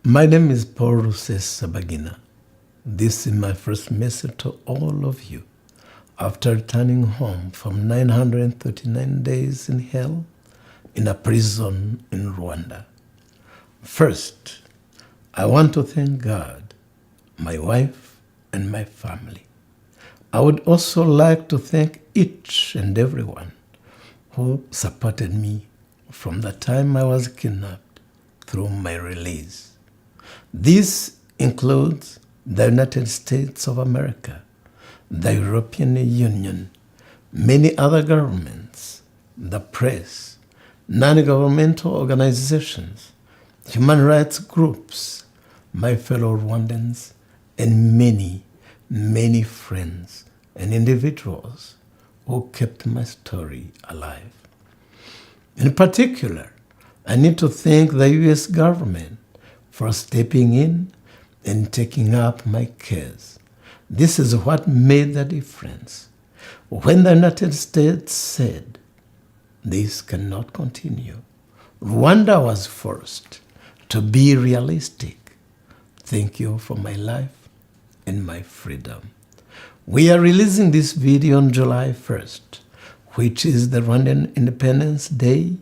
My name is Paul Rusesabagina. This is my first message to all of you after returning home from 939 days in hell in a prison in Rwanda. First, I want to thank God, my wife, and my family. I would also like to thank each and everyone who supported me from the time I was kidnapped through my release. This includes the United States of America, the European Union, many other governments, the press, non-governmental organizations, human rights groups, my fellow Rwandans, and many, many friends and individuals who kept my story alive. In particular, I need to thank the U.S. government for stepping in and taking up my case. This is what made the difference. When the United States said, this cannot continue, Rwanda was forced to be realistic. Thank you for my life and my freedom. We are releasing this video on July 1st, which is the Rwandan Independence Day,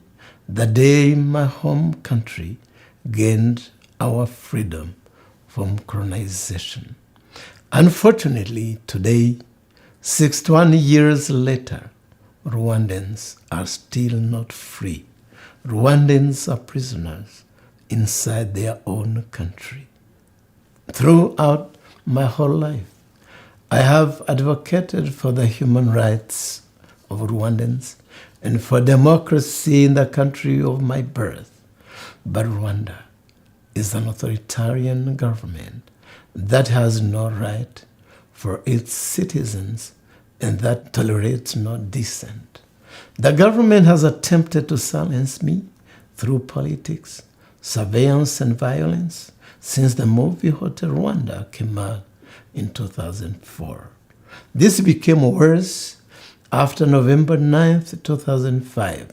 the day my home country gained our freedom from colonization. Unfortunately, today, 61 years later, Rwandans are still not free. Rwandans are prisoners inside their own country. Throughout my whole life, I have advocated for the human rights of Rwandans and for democracy in the country of my birth. But Rwanda is an authoritarian government that has no right for its citizens and that tolerates no dissent. The government has attempted to silence me through politics, surveillance, and violence since the movie Hotel Rwanda came out in 2004. This became worse after November 9th, 2005,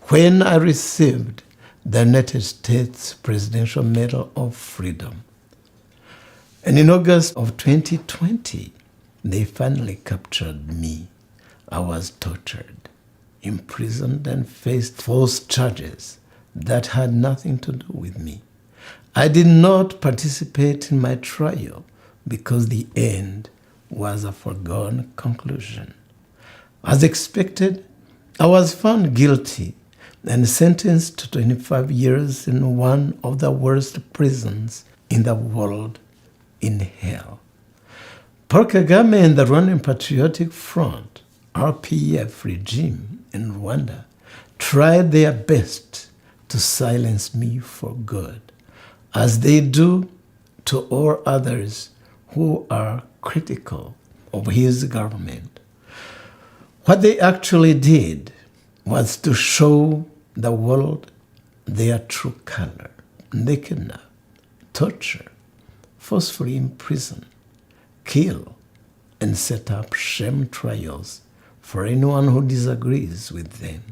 when I received the United States Presidential Medal of Freedom. And in August of 2020, they finally captured me. I was tortured, imprisoned, and faced false charges that had nothing to do with me. I did not participate in my trial because the end was a foregone conclusion. As expected, I was found guilty and sentenced to 25 years in one of the worst prisons in the world, in hell. Paul Kagame and the Rwandan Patriotic Front, RPF regime in Rwanda, tried their best to silence me for good, as they do to all others who are critical of his government. What they actually did was to show the world their true color. They kidnap, torture, forcefully imprison, kill, and set up shame trials for anyone who disagrees with them.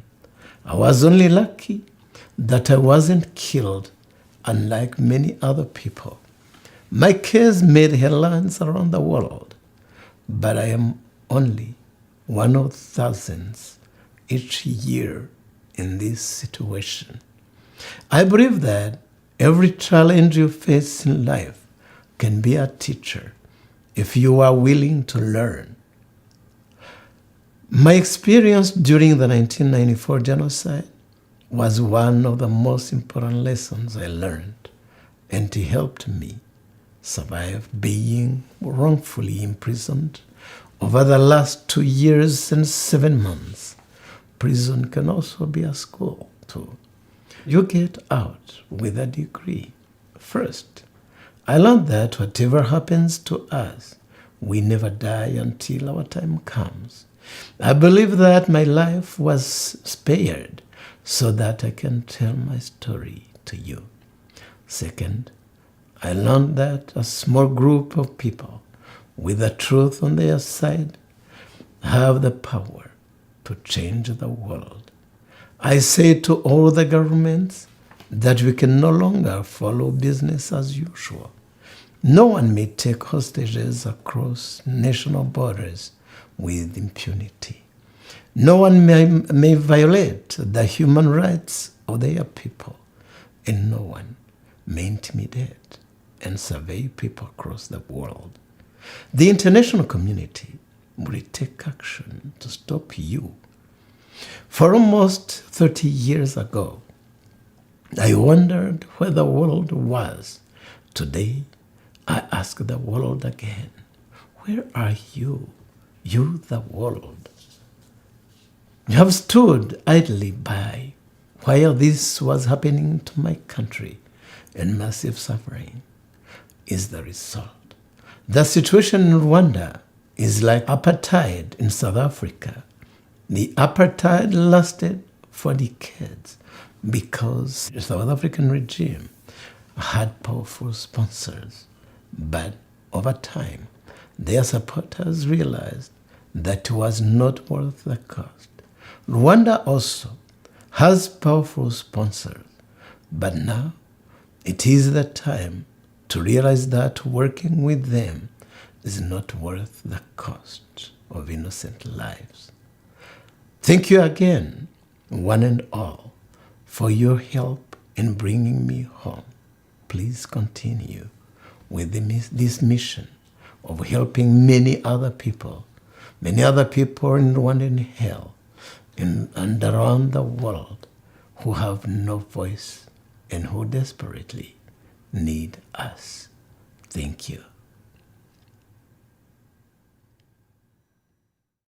I was only lucky that I wasn't killed, unlike many other people. My case made headlines around the world, but I am only one of thousands each year in this situation. I believe that every challenge you face in life can be a teacher if you are willing to learn. My experience during the 1994 genocide was one of the most important lessons I learned, and it helped me survive being wrongfully imprisoned over the last 2 years and 7 months. Prison can also be a school, too. You get out with a degree. First, I learned that whatever happens to us, we never die until our time comes. I believe that my life was spared so that I can tell my story to you. Second, I learned that a small group of people with the truth on their side have the power to change the world. I say to all the governments, that we can no longer follow business as usual. No one may take hostages across national borders with impunity. No one may violate the human rights of their people, and no one may intimidate and survey people across the world. The international community will take action to stop you. For almost 30 years ago, I wondered where the world was. Today, I ask the world again, where are you? You, the world. You have stood idly by while this was happening to my country, and massive suffering is the result. The situation in Rwanda is like apartheid in South Africa. The apartheid lasted for decades because the South African regime had powerful sponsors. But over time, their supporters realized that it was not worth the cost. Rwanda also has powerful sponsors, but now it is the time to realize that working with them is not worth the cost of innocent lives. Thank you again, one and all, for your help in bringing me home. Please continue with this mission of helping many other people in Rwandan hell and around the world who have no voice and who desperately need us. Thank you.